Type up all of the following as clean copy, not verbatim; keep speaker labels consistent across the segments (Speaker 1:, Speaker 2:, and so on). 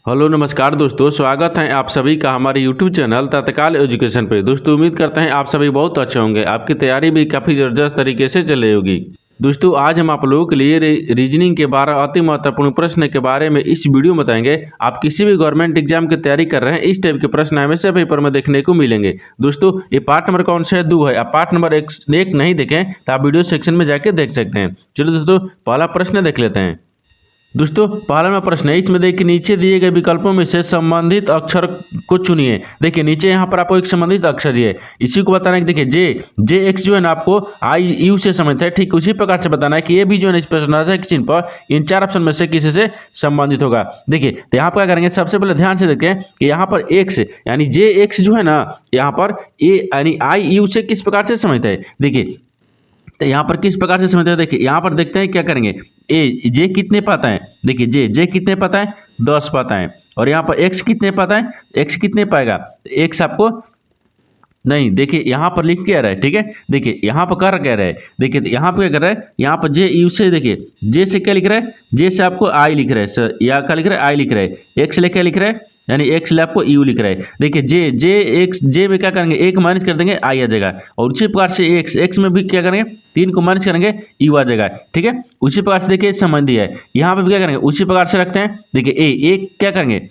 Speaker 1: Hello नमस्कार दोस्तों, स्वागत है आप सभी का हमारे यूट्यूब चैनल तत्काल एजुकेशन पे। दोस्तों उम्मीद करते हैं आप सभी बहुत अच्छे होंगे, आपकी तैयारी भी काफ़ी ज़बरदस्त तरीके से चल रही होगी। दोस्तों आज हम आप लोगों के लिए रीजनिंग के 12 अति महत्वपूर्ण प्रश्न के बारे में इस वीडियो में बताएंगे। आप किसी भी गवर्नमेंट एग्जाम की तैयारी कर रहे हैं, इस टाइप के प्रश्न हमें से पेपर में देखने को मिलेंगे। दोस्तों ये पार्ट नंबर कौन सा है? 2 है। आप पार्ट नंबर एक नहीं देखें तो आप वीडियो सेक्शन में जाके देख सकते हैं। चलो दोस्तों पहला प्रश्न देख लेते हैं। दोस्तों पहला में प्रश्न है, इसमें देखिए नीचे दिए गए विकल्पों में से संबंधित अक्षर को चुनिए। देखिए नीचे यहाँ पर आपको एक संबंधित अक्षर दिए, इसी को बताना है कि देखिए जे एक्स जो है ना आपको आई यू से संबंधित है, ठीक उसी प्रकार से बताना है कि ये भी जो है इस प्रश्न चिन्ह पर इन 4 ऑप्शन में से किसी से संबंधित होगा। देखिए तो यहाँ पर क्या करेंगे, सबसे पहले ध्यान से देखें कि यहाँ पर एक्स यानी जे एक्स जो है ना यहाँ पर ए यानी आई यू से किस प्रकार से संबंधित है। देखिए तो यहाँ पर किस प्रकार से समझते हैं, देखिए यहाँ पर देखते हैं क्या करेंगे, ए जे कितने पाता है। देखिए जे कितने पाता है, 10 पाता है। और यहाँ पर एक्स कितने पाता है, एक्स कितने पाएगा, एक्स आपको नहीं, देखिए यहाँ पर लिख के आ रहा है, ठीक है। देखिए यहाँ पर कर क्या रहा है, देखिए यहाँ पर क्या कर रहा है, यहाँ पर जे यू से, देखिए जे से क्या लिख रहा है, जे से आपको आई लिख रहा है सर, या क्या लिख रहा है, आई लिख रहा है। एक्स ले क्या लिख रहा है, यानी एक्स ले आपको यू लिख रहा है। देखिए जे एक्स जे में क्या करेंगे, एक माइनस कर देंगे आई आ जाएगा। और उसी प्रकार से एक्स में भी क्या करेंगे, 3 को माइनस करेंगे यू आ जाएगा, ठीक है। उसी प्रकार से देखिए संबंधी है, यहाँ पे भी क्या करेंगे उसी प्रकार से रखते हैं। देखिए ए क्या करेंगे,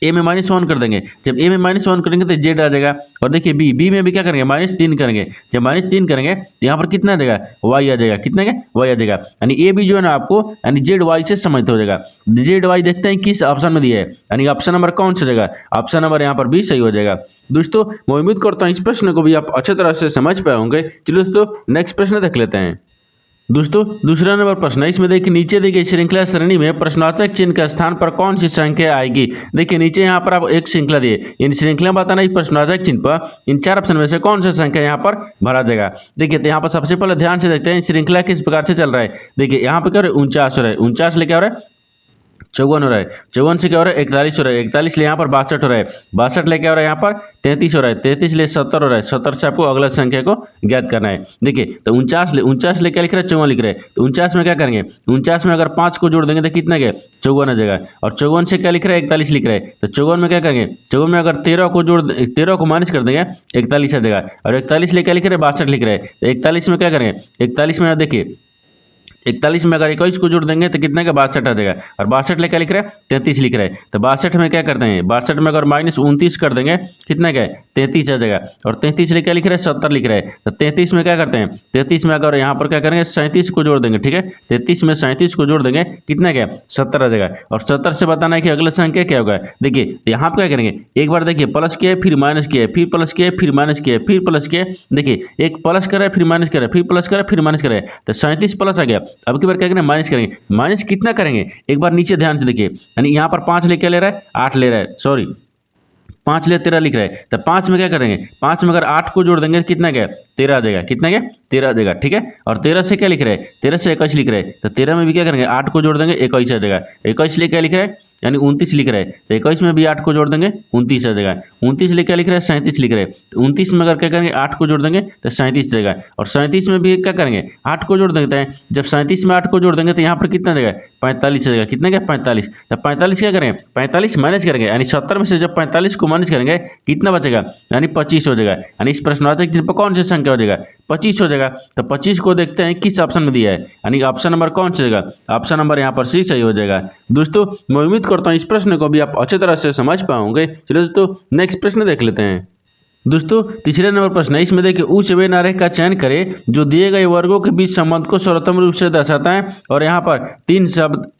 Speaker 1: ए में -1 कर देंगे। जब ए में -1 करेंगे तो जेड आ जाएगा। और देखिए बी में भी क्या करेंगे, -3 करेंगे। जब -3 करेंगे तो यहाँ पर कितना आ जाएगा, वाई आ जाएगा। कितना का वाई आ जाएगा, यानी ए भी जो है ना आपको यानी जेड वाई से संबंधित हो जाएगा। जेड वाई देखते हैं किस ऑप्शन में दिया है, यानी ऑप्शन नंबर कौन सा जगह, ऑप्शन नंबर यहाँ पर बी सही हो जाएगा। दोस्तों मैं उम्मीद करता हूँ इस प्रश्न को भी आप अच्छे तरह से समझ पाए होंगे। चलो दोस्तों नेक्स्ट प्रश्न देख लेते हैं। दोस्तों दूसरा नंबर प्रश्न है, इसमें देखिए नीचे दी गई श्रृंखला श्रेणी में प्रश्नवाचक चिन्ह के स्थान पर कौन सी संख्या आएगी। देखिए नीचे यहाँ पर आप एक श्रृंखला दिए, इन श्रृंखला बताना इस प्रश्नवाचक चिन्ह पर इन 4 ऑप्शन में से कौन सा संख्या यहाँ पर भरा जाएगा। देखिए तो यहाँ पर सबसे पहले ध्यान से देखते हैं श्रृंखला किस प्रकार से चल रहा है। देखिए यहाँ पर क्या हो रहा है, 49 हो रहा है, 49 लेके आ रहा है 54 हो रहा है, 54 से क्या हो रहा है 41 हो रहा है, 41 ले यहाँ पर 62 हो रहा है, 62 ले क्या हो रहा है यहाँ पर 33 हो रहा है, 33 ले 70 हो रहा है, 70 से आपको अगला संख्या को ज्ञात करना है। देखिए तो 49 ले क्या लिख रहा है, 54 लिख रहा है। तो 49 में क्या करेंगे, 49 में अगर 5 को जोड़ देंगे तो कितना क्या 54 आ जाएगा। और 54 से क्या लिख रहा है, 41 लिख रहा है। तो 54 में क्या करेंगे, 54 में अगर 13 को माइनस कर देंगे 41 आ जाएगा। और 41 ले क्या लिख रहे हैं, 62 लिख रहे हैं। तो 41 में क्या करेंगे, 41 में देखिए 41 में अगर 21 को जोड़ देंगे तो कितना का 62 आ जाएगा। और 62 ले क्या लिख रहा है, 33 लिख रहा है। तो 62 में क्या करते हैं, 62 में अगर -29 कर देंगे कितना क्या है 33 आ जाएगा। और 33 ले क्या लिख रहा है, 70 लिख रहा है। तो 33 में क्या करते हैं, 33 में अगर यहाँ पर क्या करेंगे 37 को जोड़ देंगे, ठीक है। 33 में 37 को जोड़ देंगे कितना क्या 70 आ जाएगा। और 70 से बताना है कि अगला संख्या क्या होगा। देखिए यहाँ पर क्या करेंगे, एक बार देखिए प्लस किया फिर माइनस किया फिर प्लस किया फिर माइनस किया फिर प्लस किया। देखिए एक प्लस करे फिर माइनस करे फिर प्लस करे फिर माइनस करे, तो 37 प्लस आ गया। अब की बार क्या करेंगे, माइनस करेंगे। माइनस कितना करेंगे, एक बार नीचे ध्यान से देखिए, यानी यहाँ पर 5 ले क्या ले रहा है, 8 ले रहा है, सॉरी 5 ले 13 लिख रहा है। तो 5 में क्या करेंगे, 5 में अगर 8 को जोड़ देंगे कितना क्या 13 आ जाएगा। कितना क्या 13 आ जाएगा, ठीक है। और 13 से क्या लिख रहे हैं, 13 से 21 लिख रहे हैं। तो 13 में भी क्या करेंगे, 8 को जोड़ देंगे 21 आ जाएगा। 21 ले क्या लिख रहा है, यानी 29 लिख रहा है। तो 21 में भी 8 को जोड़ देंगे 29 आ जाएगा। 29 ले क्या लिख रहा है, 37 लिख रहे हैं। तो 29 में अगर क्या करेंगे 8 को जोड़ देंगे तो 37 जाएगा। और 37 में भी क्या करेंगे 8 को जोड़ देंगे। जब 37 में 8 को जोड़ देंगे तो यहाँ पर कितना देगा 45 आ जाएगा। कितना क्या 45। तो 45 क्या करेंगे, 45 माइनस करेंगे, यानी 70 में से जब 45 को माइनस करेंगे कितना बचेगा, यानी 25 हो जाएगा। यानी इस प्रश्नवाचक चिन्ह पर कौन सी संख्या हो जाएगा, 25 हो जाएगा। तो 25 को देखते हैं किस ऑप्शन में दिया है, यानी ऑप्शन नंबर कौन सा जाएगा, ऑप्शन नंबर यहाँ पर सी सही हो जाएगा। दोस्तों मैं उम्मीद करता हूँ इस प्रश्न को भी आप अच्छी तरह से समझ पाओगे। चलो दोस्तों नेक्स्ट प्रश्न देख लेते हैं। दोस्तों तीसरे नंबर प्रश्न है, इसमें देखिए उच्च व्यय आरेख का चयन करें जो दिए गए वर्गों के बीच संबंध को सर्वोत्तम रूप से दर्शाता है। और यहाँ पर 3 शब्द,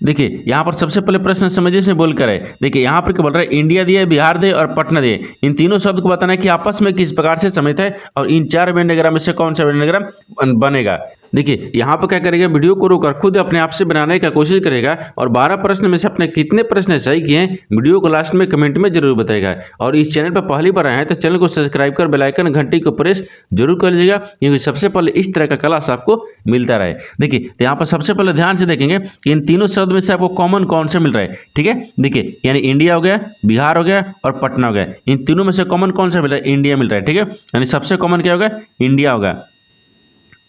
Speaker 1: देखिए यहाँ पर सबसे पहले प्रश्न समझिए से बोलकर है। देखिए यहाँ पर क्या बोल रहा है, इंडिया दिए, बिहार दिए और पटना दिए। इन तीनों शब्द को बताना है कि आपस में किस प्रकार से समित है और इन 4 वेन डायग्राम में से कौन सा वेन डायग्राम बनेगा। देखिए यहाँ पर क्या करेगा, वीडियो को रोककर खुद अपने आप से बनाने का कोशिश करेगा और 12 प्रश्न में से अपने कितने प्रश्न सही किए हैं वीडियो को लास्ट में कमेंट में जरूर बताएगा। और इस चैनल पर पहली बार आए हैं तो चैनल को सब्सक्राइब कर बेल आइकन घंटी को प्रेस जरूर कर लीजिएगा, क्योंकि सबसे पहले इस तरह का क्लास आपको मिलता रहे। देखिए तो यहाँ पर सबसे पहले ध्यान से देखेंगे कि इन तीनों शब्द में से आपको कॉमन कौन से मिल रहा है, ठीक है। देखिए यानी इंडिया हो गया, बिहार हो गया और पटना हो गया। इन तीनों में से कॉमन कौन सा मिल रहा है, इंडिया मिल रहा है, ठीक है। यानी सबसे कॉमन क्या होगा, इंडिया होगा।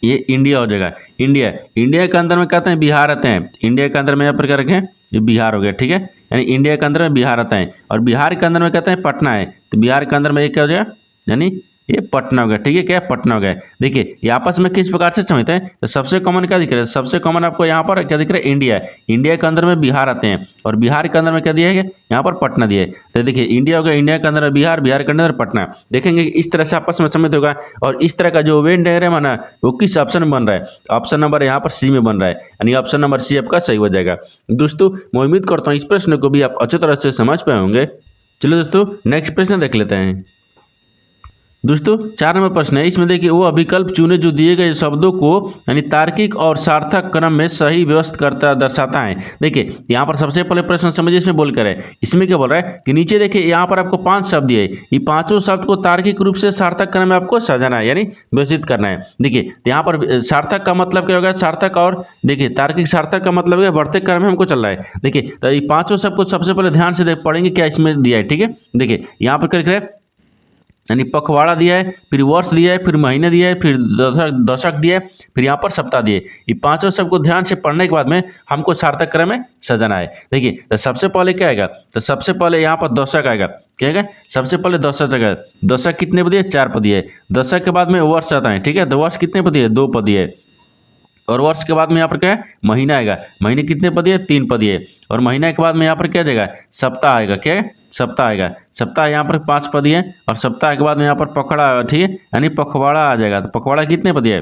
Speaker 1: ये इंडिया हो जाएगा। इंडिया, इंडिया के अंदर में कहते हैं बिहार आते हैं, इंडिया के अंदर में यहाँ पर क्या रखें, ये बिहार हो गया, ठीक है। यानी इंडिया के अंदर में बिहार आता है और बिहार के अंदर में कहते हैं पटना है, तो बिहार के अंदर में ये क्या हो जाएगा, यानी ये पटना हो गया, ठीक है। क्या है, पटना हो गया। देखिए ये आपस में किस प्रकार से समझते हैं, तो सबसे कॉमन क्या दिख रहा है, सबसे कॉमन आपको यहाँ पर क्या दिख रहा है, इंडिया है। इंडिया के अंदर में बिहार आते हैं और बिहार के अंदर में क्या दिया है, यहाँ पर पटना दिया है। तो देखिए इंडिया हो गया, इंडिया के अंदर में बिहार, बिहार के अंदर में पटना। देखेंगे इस तरह से आपस में समझ होगा। और इस तरह का जो वेन डायग्राम है ना, वो किस ऑप्शन में बन रहा है, ऑप्शन नंबर यहाँ पर सी में बन रहा है, यानी ऑप्शन नंबर सी आपका सही हो जाएगा। दोस्तों मैं उम्मीद करता हूँ इस प्रश्न को भी आप अच्छी तरह से समझ पाए होंगे। चलो दोस्तों नेक्स्ट प्रश्न देख लेते हैं। दोस्तों 4 नंबर प्रश्न है, इसमें देखिए वो विकल्प चुने जो दिए गए शब्दों को यानी तार्किक और सार्थक क्रम में सही व्यवस्थित करता दर्शाता है। देखिए यहाँ पर सबसे पहले प्रश्न समझिए, इसमें बोल कर है, इसमें क्या बोल रहा है कि नीचे देखिए यहाँ पर आपको 5 शब्द दिए, ये पांचों शब्द को तार्किक रूप से सार्थक क्रम में आपको सजाना है, यानी व्यवस्थित करना है। देखिए यहाँ पर सार्थक का मतलब क्या होगा, सार्थक और देखिए तार्किक, सार्थक का मतलब है बढ़ते क्रम में हमको चल रहा है। देखिए तो ये पांचों शब्द को सबसे पहले ध्यान से पढ़ेंगे क्या इसमें दिया है, ठीक है। देखिए यहाँ पर क्या लिख रहा है, यानी पखवाड़ा दिया है, फिर वर्ष दिया है, फिर महीने दिया है, फिर दशक दिया है, फिर यहाँ पर सप्ताह दिए। ये पांचों सबको ध्यान से पढ़ने के बाद में हमको सार्थक क्रम में सजाना है। देखिए तो सबसे पहले क्या आएगा, तो सबसे पहले यहाँ पर दशक आएगा, क्या आएगा, सबसे पहले दशक आएगा। दशक कितने पदी है, 4 पदी है। दशक के बाद में वर्ष आता है, ठीक है, तो वर्ष कितने पदी है, 2 पदी है। और वर्ष के बाद में यहाँ पर क्या है, महीना आएगा। महीने कितने पदी है, 3 पदी है। और महीना के बाद में यहाँ पर क्या जाएगा, सप्ताह आएगा, क्या है, सप्ताह आएगा। सप्ताह यहाँ पर 5 पदी है और सप्ताह के बाद में यहाँ पर पखवाड़ा, ठीक है, यानी पखवाड़ा आ जाएगा। तो पखवाड़ा कितने पदी है,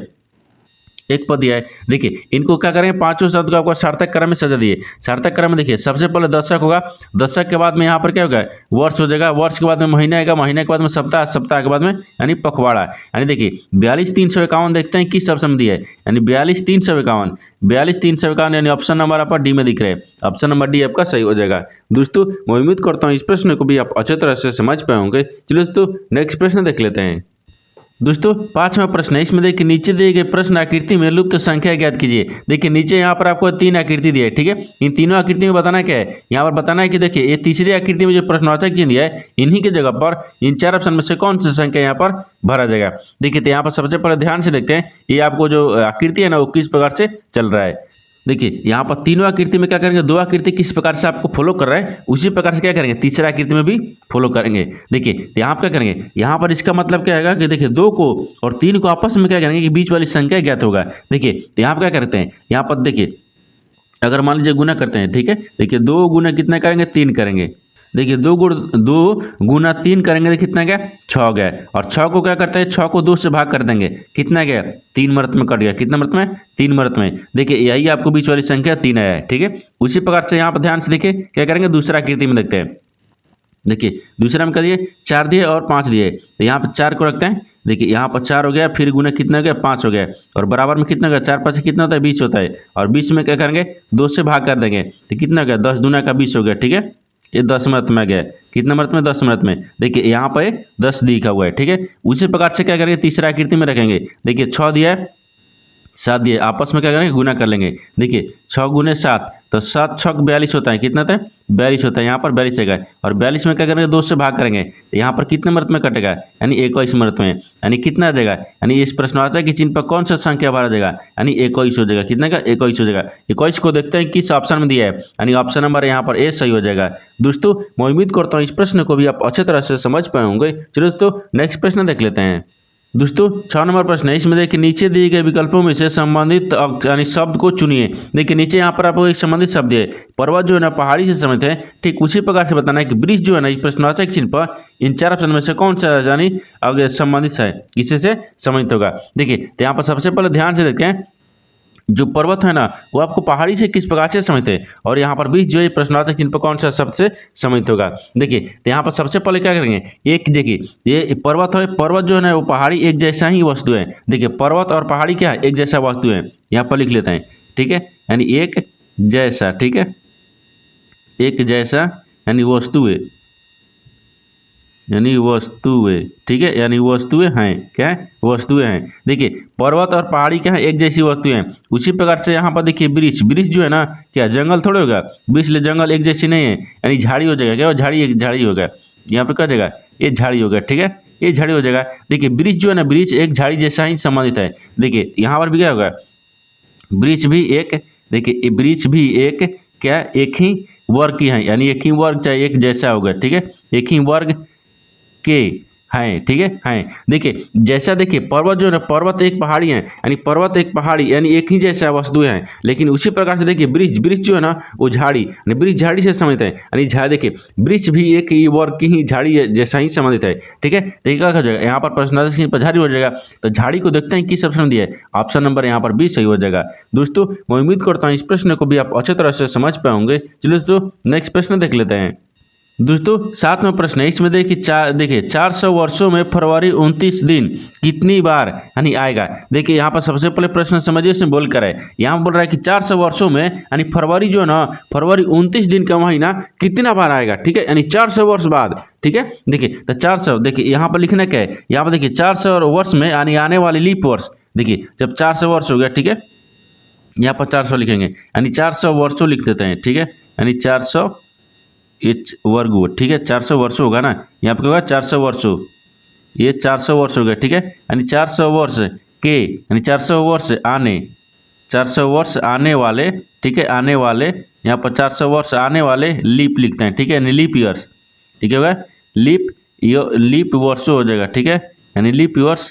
Speaker 1: 1 पद दिया है। देखिए इनको क्या करेंगे, पांचों शब्द को आपको सार्थक क्रम में सजा दिए। सार्थक क्रम में देखिए सबसे पहले दशक होगा, दशक के बाद में यहाँ पर क्या होगा, वर्ष हो जाएगा। वर्ष के बाद में महीना आएगा, महीने के बाद में सप्ताह, सप्ताह के बाद में यानी पखवाड़ा। यानी देखिए 42,351 देखते हैं किस ऑप्शन में दिया है, यानी 42,351, 42,351 यानी ऑप्शन नंबर आपका डी में दिख रहा है। ऑप्शन नंबर डी आपका सही हो जाएगा। दोस्तों मैं उम्मीद करता हूँ इस प्रश्न को भी आप अच्छे तरह से समझ पाए होंगे। चलिए दोस्तों नेक्स्ट प्रश्न देख लेते हैं। दोस्तों 5वां प्रश्न है, इसमें देखिए नीचे दिए गए प्रश्न आकृति में लुप्त संख्या ज्ञात कीजिए। देखिए नीचे यहाँ पर आपको 3 आकृति दी है, ठीक है। इन तीनों आकृति में बताना क्या है, यहाँ पर बताना है कि देखिए ये तीसरी आकृति में जो प्रश्नवाचक चिन्ह दिया है, इन्हीं की जगह पर इन 4 ऑप्शन में से कौन सी संख्या यहाँ पर भरा जाएगा। देखिए तो यहाँ पर सबसे पहले ध्यान से देखते हैं, ये आपको जो आकृति है ना वो किस प्रकार से चल रहा है। देखिए यहाँ पर तीनों आकृति में क्या करेंगे, 2 आकृति किस प्रकार से आपको फॉलो कर रहा है, उसी प्रकार से क्या करेंगे, तीसरा आकृति में भी फॉलो करेंगे। देखिए तो यहाँ पर क्या करेंगे, यहाँ पर इसका मतलब क्या है कि देखिए 2 को और 3 को आपस में क्या करेंगे कि बीच वाली संख्या ज्ञात होगा। देखिए तो यहाँ पर क्या करते हैं, यहाँ पर देखिए अगर मान लीजिए गुना करते हैं, ठीक है। देखिए 2 गुना कितना करेंगे, 3 करेंगे। देखिए 2 गुना 3 करेंगे तो कितना गया, 6 गया। और 6 को क्या करते हैं, 6 को 2 से भाग कर देंगे, कितना गया, 3 मरत में कट गया। कितना मरत में, 3 मरत में। देखिए यही आपको बीच वाली संख्या 3 आया है, ठीक है। उसी प्रकार से यहाँ पर ध्यान से देखिए क्या करेंगे, दूसरा आकृति में देखते हैं। देखिए दूसरा में क्या दिए, 4 दिए और 5 दिए, तो यहाँ पर 4 को रखते हैं। देखिए यहाँ पर 4 हो गया, फिर गुना कितना हो गया, 5 हो गया। और बराबर में कितना हो गया, 4 5 कितना होता है, 20 होता है। और 20 में क्या करेंगे, 2 से भाग कर देंगे, तो कितना हो गया, 10 दूना का 20 हो गया, ठीक है। ये 10 मरत में गया, कितना मरत में, 10 मरत में। देखिए यहाँ पर 10 लिखा हुआ है, ठीक है। उसी प्रकार से क्या करेंगे, तीसरा आकृति में रखेंगे। देखिए 6 दिया है, 7 दिए, आपस में क्या करेंगे, गुना कर लेंगे। देखिए 6 गुने 7, तो 7 6 42 होता है, कितना था, 42 होता है। यहाँ पर 42 आएगा और 42 में क्या करेंगे, 2 से भाग करेंगे, तो यहाँ पर कितने मरत में कटेगा, यानी 21 मरत में। यानी कितना आ जाएगा, यानी इस प्रश्नवाचक की चिन्ह पर कौन सा संख्या भरा जाएगा, यानी 21 हो जाएगा। कितने का, 21 हो जाएगा। 21 को देखते हैं किस ऑप्शन में दिया है, यानी ऑप्शन नंबर यहाँ पर ए सही हो जाएगा। दोस्तों मैं उम्मीद करता हूँ इस प्रश्न को भी आप अच्छे तरह से समझ पाए होंगे। चलो दोस्तों नेक्स्ट प्रश्न देख लेते हैं। दोस्तों 6 नंबर प्रश्न है, इसमें देखिए नीचे दिए गए विकल्पों में से संबंधित यानी शब्द को चुनिए। देखिए नीचे यहाँ पर आपको एक संबंधित शब्द है, पर्वत जो है ना पहाड़ी से संबंधित है, ठीक उसी प्रकार से बताना है कि ब्रिज जो है ना इस प्रश्नवाचक चिन्ह पर इन 4 ऑप्शन में से कौन सा यानी आगे संबंधित है, किसी से संबंधित होगा। देखिए तो यहाँ पर सबसे पहले ध्यान से देखते हैं, जो पर्वत है ना वो आपको पहाड़ी से किस प्रकार से समझते हैं, और यहाँ पर बीच जो है प्रश्नवाचक चिन्ह पर कौन सा शब्द से समझित होगा। देखिए तो यहाँ पर सबसे पहले क्या करेंगे, एक देखिए ये पर्वत है, पर्वत जो है ना वो पहाड़ी एक जैसा ही वस्तु है। देखिए पर्वत और पहाड़ी क्या है, एक जैसा वस्तु है, यहाँ पर लिख लेते हैं, ठीक है। यानी एक जैसा, ठीक है, एक जैसा यानी वस्तुएं, यानी वस्तुएं, ठीक है, यानी वस्तुएं हैं, क्या है, वस्तुएं हैं। देखिए पर्वत और पहाड़ी क्या है, एक जैसी वस्तुएं हैं। उसी प्रकार से यहाँ पर देखिए वृक्ष, वृक्ष जो है ना क्या जंगल थोड़े होगा, वृक्ष जंगल एक जैसी नहीं है, यानी झाड़ी हो जाएगा, क्या झाड़ी, एक झाड़ी होगा। यहाँ पर क्या जाएगा, ये झाड़ी होगा, ठीक है। ये झाड़ी हो जाएगा। देखिए वृक्ष जो है ना, वृक्ष एक झाड़ी जैसा ही संबंधित है। देखिए यहाँ पर भी क्या होगा, वृक्ष भी एक, देखिए वृक्ष भी एक क्या, एक ही वर्ग की है, यानी एक ही वर्ग चाहे एक जैसा होगा, ठीक है, एक ही वर्ग के हैं, ठीक है, हैं। देखिए जैसा, देखिए पर्वत जो है ना, पर्वत एक पहाड़ी है, यानी पर्वत एक पहाड़ी यानी एक ही जैसा वस्तु है। लेकिन उसी प्रकार से देखिए वृक्ष, वृक्ष जो है ना वो झाड़ी, यानी वृक्ष झाड़ी से संबंधित है, यानी देखिए वृक्ष भी एक ही वर्ग की ही झाड़ी जैसा ही संबंधित है, ठीक है। देखिए क्या हो जाएगा, यहाँ पर प्रश्न पर झाड़ी हो जाएगा। तो झाड़ी को देखते हैं किस ऑप्शन में दिया है, ऑप्शन नंबर यहाँ पर बी सही हो जाएगा। दोस्तों मैं उम्मीद करता हूँ इस प्रश्न को भी आप अच्छी तरह से समझ पाओगे। चलिए दोस्तों नेक्स्ट प्रश्न देख लेते हैं। दोस्तों 7वां प्रश्न है, इसमें देखिए 400 वर्षों में फरवरी 29 दिन कितनी बार यानी आएगा। देखिए यहाँ पर सबसे पहले प्रश्न समझिए, इसमें बोल कर है, यहाँ बोल रहा है कि 400 वर्षों में यानी फरवरी जो है ना, फरवरी 29 दिन का महीना कितना बार आएगा, ठीक है, यानी 400 वर्ष बाद, ठीक है। देखिए तो 400, देखिए यहाँ पर लिखना क्या है, यहाँ पर देखिए 400 वर्ष में यानी आने वाली लीप वर्ष। देखिए जब 400 वर्ष हो गया, ठीक है, यहाँ पर 400 लिखेंगे, यानी 400 वर्षों लिख देते हैं, ठीक है, यानी 400 एच वर्ग हो, ठीक है, 400 वर्ष होगा ना, यहाँ पे क्या होगा 400 वर्ष हो, ये 400 वर्ष हो गया, ठीक है, यानी 400 वर्ष के, यानी 400 वर्ष आने, 400 वर्ष आने वाले, ठीक है, आने वाले, यहाँ पर 400 वर्ष आने वाले लीप लिखते हैं, ठीक है, यानी लीप ईयर्स, ठीक है, लीप वर्ष हो जाएगा, ठीक है, यानी लीप वर्ष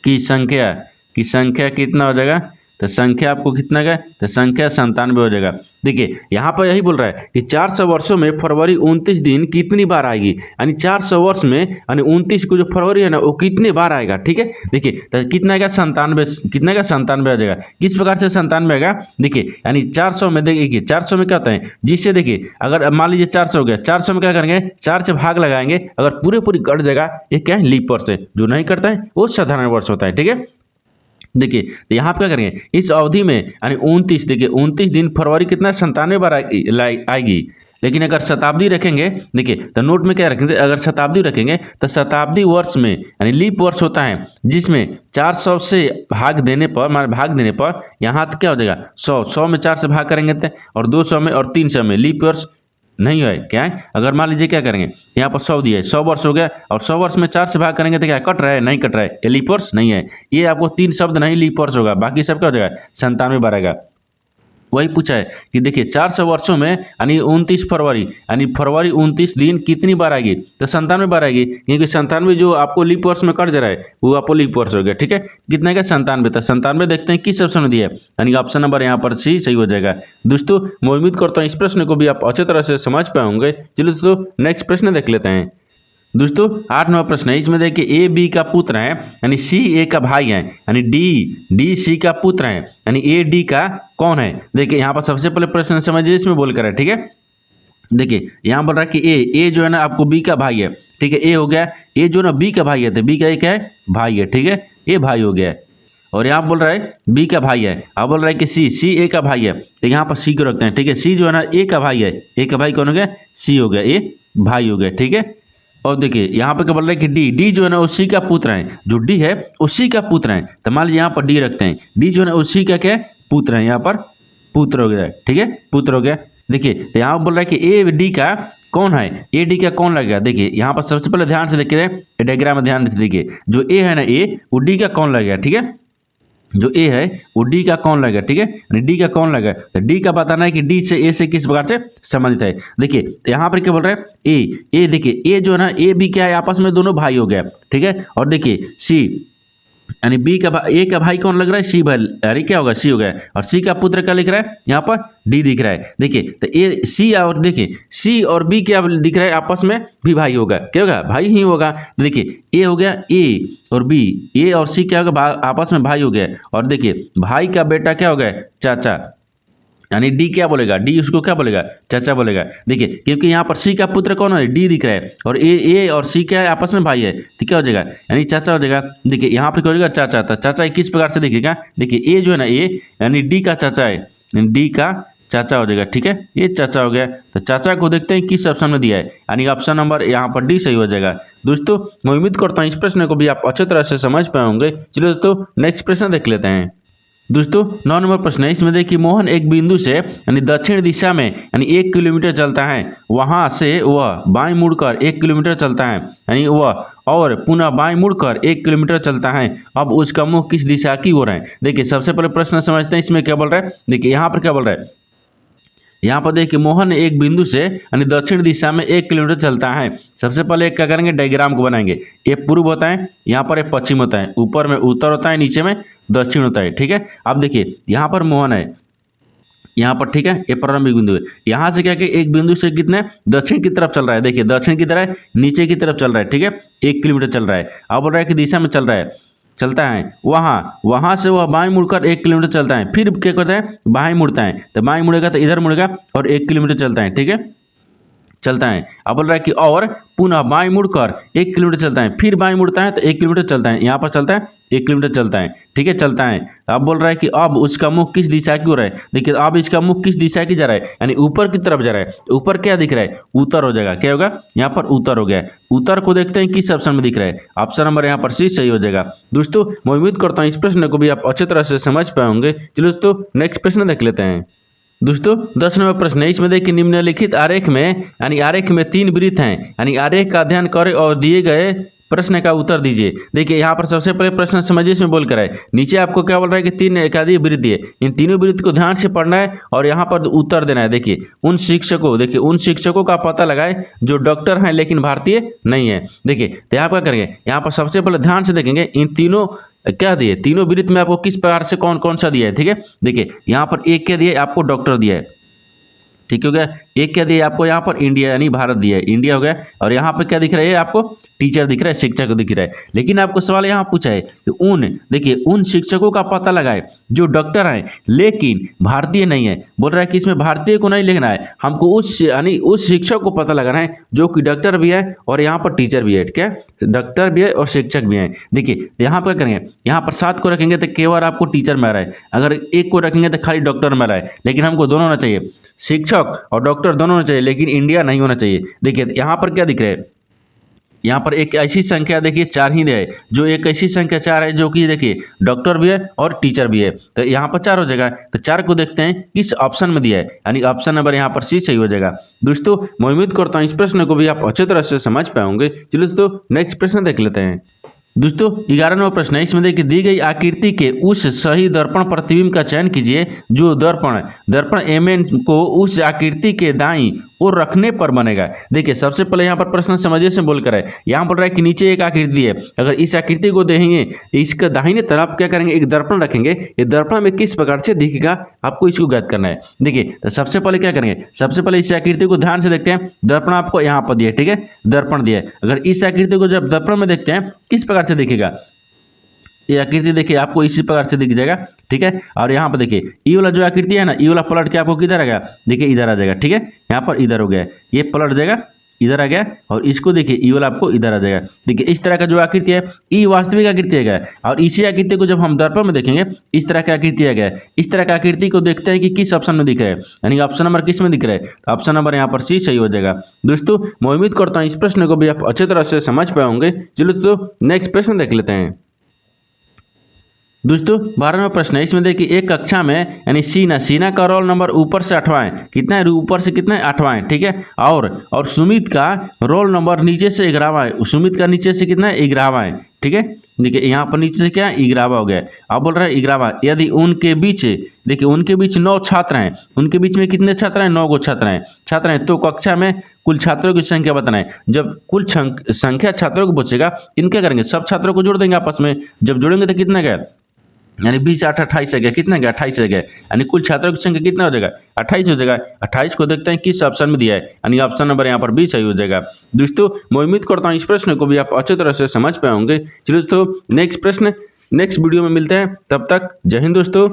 Speaker 1: की संख्या कितना हो जाएगा, तो संख्या आपको कितना का, तो संख्या 97 हो जाएगा। देखिए यहाँ पर यही बोल रहा है कि 400 वर्षों में फरवरी 29 दिन कितनी बार आएगी, यानी 400 वर्ष में यानी 29 को जो फरवरी है ना वो कितने बार आएगा, ठीक है। देखिए तो कितना आएगा 97, कितना का 97 आ जाएगा। किस प्रकार से 97 आएगा, देखिए यानी 400 में, देखिए 400 में क्या होता है, जिससे देखिए अगर मान लीजिए 400 हो गया, 400 में क्या करेंगे 4 से भाग लगाएंगे, अगर पूरी कट जाएगा, ये क्या है लीप वर्ष है, जो नहीं करता है वो साधारण वर्ष होता है, ठीक है। देखिए तो यहाँ पे क्या करेंगे, इस अवधि में यानी 29, देखिए 29 दिन फरवरी कितना 97 बार आएगी। लेकिन अगर शताब्दी रखेंगे, देखिए तो नोट में क्या रखेंगे, अगर शताब्दी रखेंगे तो शताब्दी वर्ष में यानी लीप वर्ष होता है, जिसमें 400 से भाग देने पर यहाँ तो क्या हो जाएगा 100 में 4 से भाग करेंगे तो, और 200 में और 300 में लीप वर्ष नहीं है, क्या है, अगर मान लीजिए क्या करेंगे, यहाँ पर 100 दिया है, 100 वर्ष हो गया, और 100 वर्ष में 4 से भाग करेंगे तो क्या कट रहा है, नहीं कट रहा है, ये लीप वर्ष नहीं है। ये आपको 3 शब्द नहीं लीप वर्ष होगा, बाकी सब क्या हो जाएगा 97 बार आएगा। वही पूछा है कि देखिए 400 वर्षों में यानी 29 फरवरी यानी फरवरी 29 दिन कितनी बार आएगी, तो 97 बार आएगी, क्योंकि 97 जो आपको लीप वर्ष में कट जा रहा है वो आपको लीप वर्ष हो गया, ठीक है। कितना का 97, तो 97 देखते हैं किस ऑप्शन में दिया है, यानी ऑप्शन नंबर यहाँ पर सी सही हो जाएगा। दोस्तों मैं उम्मीद करता हूँ इस प्रश्न को भी आप अच्छी तरह से समझ पाएंगे। चलिए दोस्तों नेक्स्ट प्रश्न देख लेते हैं। दोस्तों 8वां प्रश्न है, इसमें देखिए ए बी का पुत्र है, यानी सी ए का भाई है, यानी डी सी का पुत्र है, यानी ए डी का कौन है। देखिए यहाँ पर सबसे पहले प्रश्न समझिए, इसमें बोल कर है, ठीक है। देखिए यहाँ बोल रहा है कि ए जो है ना आपको बी का भाई है, ठीक है, ए हो गया, ए जो ना बी का भाई है, तो बी का एक है भाई है, ठीक है, ए भाई हो गया। और यहाँ बोल रहा है बी का भाई है, अब बोल रहा है कि सी ए का भाई है, तो यहाँ पर सी को रखते हैं, ठीक है। सी जो है ना ए का भाई है, ए का भाई कौन हो गया, सी हो गया, ए भाई हो गया, ठीक है। और देखिए यहाँ पे क्या बोल रहा है कि डी जो है ना उसी का पुत्र है, जो डी है उसी का पुत्र है, तो मान लीजिए यहाँ पर डी रखते हैं, डी जो है ना उसी का क्या पुत्र है, यहाँ पर पुत्र हो गया, ठीक है, पुत्र हो गया। देखिए तो यहाँ बोल रहा है कि ए डी का कौन है, ए डी का कौन लगेगा। देखिए यहाँ पर सबसे पहले ध्यान से देखिए डायग्राम में ध्यान से देखिए, जो ए है ना ए वो डी का कौन लगेगा, ठीक है, जो ए है वो डी का कौन लगेगा, ठीक है, डी का कौन लगेगा, तो डी का बताना है कि डी से ए से किस प्रकार से संबंधित है। देखिए यहाँ पर क्या बोल रहा है ए देखिए ए जो है ना ए बी क्या है, आपस में दोनों भाई हो गया, ठीक है। और देखिए सी यानी बी का ए का भाई कौन लग रहा है, सी भाई, अरे क्या होगा सी हो गया, और सी का पुत्र क्या लिख रहा है, यहाँ पर डी दिख रहा है। देखिए तो ए सी और देखिए सी और बी क्या दिख रहा है, आपस में भी भाई होगा, क्या होगा भाई ही होगा। देखिए ए हो गया ए और बी, ए और सी क्या होगा आपस में भाई हो गया, और देखिए भाई का बेटा क्या हो गया चाचा, यानी डी क्या बोलेगा, डी उसको क्या बोलेगा चाचा बोलेगा। देखिए क्योंकि यहाँ पर सी का पुत्र कौन है, डी दिख रहा है, और ए और सी क्या है आपस में भाई है, तो क्या हो जाएगा यानी चाचा हो जाएगा। देखिए यहाँ पर क्या हो जाएगा चाचा, था चाचा किस प्रकार से देखिएगा, देखिए ए जो है ना ए यानी डी का चाचा है, डी का चाचा हो जाएगा, ठीक है, ये चाचा हो गया। तो चाचा को देखते हैं किस ऑप्शन में दिया है, यानी ऑप्शन नंबर यहाँ पर डी सही हो जाएगा। दोस्तों मैं उम्मीद करता हूँ इस प्रश्न को भी आप अच्छी तरह से समझ पाएंगे। चलिए दोस्तों नेक्स्ट प्रश्न देख लेते हैं। दोस्तों 9 नंबर प्रश्न है, इसमें देखिए मोहन एक बिंदु से यानी दक्षिण दिशा में यानी 1 किलोमीटर चलता है, वहां से वह बाएं मुड़कर 1 किलोमीटर चलता है, यानी वह और पुनः बाएं मुड़कर 1 किलोमीटर चलता है। अब उसका मुख किस दिशा की ओर है। देखिए सबसे पहले प्रश्न समझते हैं इसमें क्या बोल रहा है। देखिए यहाँ पर क्या बोल रहा है, यहाँ पर देखिए मोहन एक बिंदु से यानी दक्षिण दिशा में 1 किलोमीटर चलता है। सबसे पहले क्या करेंगे, डायग्राम को बनाएंगे। ये पूर्व होता है, यहाँ पर एक पश्चिम होता है, ऊपर में उत्तर होता है, नीचे में दक्षिण होता है। ठीक है, अब देखिए यहाँ पर मोहन है, यहाँ पर ठीक है, ये प्रारंभिक बिंदु है। यहाँ से क्या कि एक बिंदु से कितने दक्षिण की तरफ चल रहा है। देखिए दक्षिण की तरफ नीचे की तरफ चल रहा है। ठीक है, 1 किलोमीटर चल रहा है। अब बोल रहा है कि दिशा में चल रहा है, चलता है वहां से वह बाएं मुड़कर 1 किलोमीटर चलता है। फिर क्या करता है, बाएं मुड़ता है, तो बाएं मुड़ेगा तो इधर मुड़ेगा और 1 किलोमीटर चलता है। ठीक है, चलता है। अब बोल रहा है कि और पुनः बाएं मुड़कर 1 किलोमीटर चलता है, फिर बाएं मुड़ता है तो 1 किलोमीटर चलता है। यहाँ पर चलता है 1 किलोमीटर चलता है। ठीक है, चलता है। अब बोल रहा है कि अब उसका मुख किस दिशा की ओर है। देखिए अब इसका मुख किस दिशा की जा रहा है, यानी ऊपर की तरफ जा रहा है। ऊपर क्या दिख रहा है, उत्तर हो जाएगा। क्या होगा, यहाँ पर उत्तर हो गया। उत्तर को देखते हैं किस ऑप्शन में दिख रहा है। ऑप्शन नंबर यहाँ पर सी सही हो जाएगा। दोस्तों मैं उम्मीद करता हूँ इस प्रश्न को भी आप अच्छी तरह से समझ पाए होंगे। चलो दोस्तों नेक्स्ट प्रश्न देख लेते हैं। दोस्तों 10 नंबर प्रश्न है, इसमें देखिए निम्नलिखित आरेख में यानी आरेख में 3 वृत्त हैं, यानी आरेख का अध्ययन करें और दिए गए प्रश्न का उत्तर दीजिए। देखिए यहाँ पर सबसे पहले प्रश्न समझिए, इसमें बोल कर है। नीचे आपको क्या बोल रहा है कि 3 एकाधिक वृत्त है, इन तीनों वृत्त को ध्यान से पढ़ना है और यहाँ पर उत्तर देना है। देखिए उन शिक्षकों का पता लगाए जो डॉक्टर हैं लेकिन भारतीय नहीं है। देखिए तो यहाँ पर करेंगे, यहाँ पर सबसे पहले ध्यान से देखेंगे इन तीनों क्या दिए, तीनों वृत्त में आपको किस प्रकार से कौन कौन सा दिया है। ठीक है, देखिए यहाँ पर एक क्या दिया, आपको डॉक्टर दिया है। ठीक हो गया, एक क्या दिया आपको, यहाँ पर इंडिया यानी भारत दिया है, इंडिया हो गया। और यहाँ पर क्या दिख रहा है, आपको टीचर दिख रहा है, शिक्षक दिख रहा है। लेकिन आपको सवाल यहाँ पूछा है कि देखिए उन शिक्षकों का पता लगाए जो डॉक्टर हैं लेकिन भारतीय नहीं है। बोल रहा है कि इसमें भारतीय को नहीं लिखना है, हमको उस शिक्षक को पता लगाना है जो कि डॉक्टर भी है और यहाँ पर टीचर भी है। ठीक है, डॉक्टर भी है और शिक्षक भी है। देखिए यहाँ पर करेंगे, यहाँ पर 7 को रखेंगे तो केवल आपको टीचर में आ रहा है, अगर 1 को रखेंगे तो खाली डॉक्टर में आ रहा है। लेकिन हमको दोनों होना चाहिए, शिक्षक और डॉक्टर दोनों होना चाहिए, लेकिन इंडिया नहीं होना चाहिए। देखिए यहाँ पर क्या दिख रहा है, यहाँ पर एक ऐसी संख्या देखिए 4 ही है, जो एक ऐसी संख्या 4 है जो कि देखिए डॉक्टर भी है और टीचर भी है। तो यहाँ पर 4 हो जाएगा। तो 4 को देखते हैं किस ऑप्शन में दिया है, यानी ऑप्शन नंबर यहाँ पर सी सही हो जाएगा। दोस्तों मैं उम्मीद करता हूँ इस प्रश्न को भी आप अच्छी तरह से समझ पाएंगे। चलिए दोस्तों नेक्स्ट प्रश्न देख लेते हैं। दोस्तों 11 नंबर प्रश्न है, इसमें देखिए दी गई आकृति के उस सही दर्पण प्रतिबिंब का चयन कीजिए जो दर्पण एमएन को उस आकृति के दाईं ओर रखने पर बनेगा। देखिए सबसे पहले यहाँ पर प्रश्न समझिए से बोलकर है, यहाँ बोल रहा है कि नीचे एक आकृति है, अगर इस आकृति को देखेंगे इसका दाहिने तरफ क्या करेंगे, एक दर्पण रखेंगे। ये दर्पण में किस प्रकार से दिखेगा आपको इसको ज्ञात करना है। देखिए तो सबसे पहले क्या करेंगे, सबसे पहले इस आकृति को ध्यान से देखते हैं। दर्पण आपको यहाँ पर दिया है, ठीक है, दर्पण दिया है। अगर इस आकृति को जब दर्पण में देखते हैं किस प्रकार से दिखेगा, ये आकृति देखिए आपको इसी प्रकार से दिख जाएगा। ठीक है, और यहाँ पर देखिए ये वाला जो आकृति है ना, ये वाला पलट के आपको किधर आ गया, देखिए इधर आ जाएगा। ठीक है, यहाँ पर इधर हो गया, ये पलट जाएगा, इधर आ गया, और इसको देखिए ये वाला आपको इधर आ जाएगा। देखिए इस तरह का जो आकृति है ये वास्तविक आकृति है, और इसी आकृति को जब हम दर्पण में देखेंगे इस तरह का आकृति है। इस तरह का आकृति को देखते हैं कि किस ऑप्शन में दिख रहा है, यानी ऑप्शन नंबर किस में दिख रहा है। ऑप्शन नंबर यहाँ पर सी सही हो जाएगा। दोस्तों मैं उम्मीद करता हूँ इस प्रश्न को भी आप अच्छी तरह से समझ पाए होंगे। चलो तो नेक्स्ट प्रश्न देख लेते हैं। दोस्तों 12वां प्रश्न है, इसमें देखिए एक कक्षा में यानी सीना का रोल नंबर ऊपर से 8वां है, कितना है, ऊपर से कितना है, 8वां है। ठीक है, और सुमित का रोल नंबर नीचे से 11वां है, सुमित का नीचे से कितना है, 11वां है। ठीक है, देखिए यहाँ पर नीचे से क्या है, 11वां हो गया। अब बोल रहा है 11वां, यदि उनके बीच देखिए उनके बीच 9 छात्र हैं, उनके बीच में कितने छात्र हैं, 9 छात्र हैं, तो कक्षा में कुल छात्रों की संख्या बताना है। जब कुल संख्या छात्रों को पूछेगा, इनके करेंगे सब छात्रों को जोड़ देंगे आपस में, जब जोड़ेंगे तो कितना गया, यानी 20 8 28 गया, कितना गया, 28 गया, यानी कुल छात्रों की संख्या कितना हो जाएगा, 28 हो जाएगा। 28 को देखते हैं किस ऑप्शन में दिया है, यानी ऑप्शन नंबर यहाँ पर बी सही हो जाएगा। दोस्तों मैं उम्मीद करता हूँ इस प्रश्न को भी आप अच्छी तरह से समझ पाए होंगे। चलिए दोस्तों नेक्स्ट वीडियो में मिलते हैं, तब तक जय हिंद दोस्तों।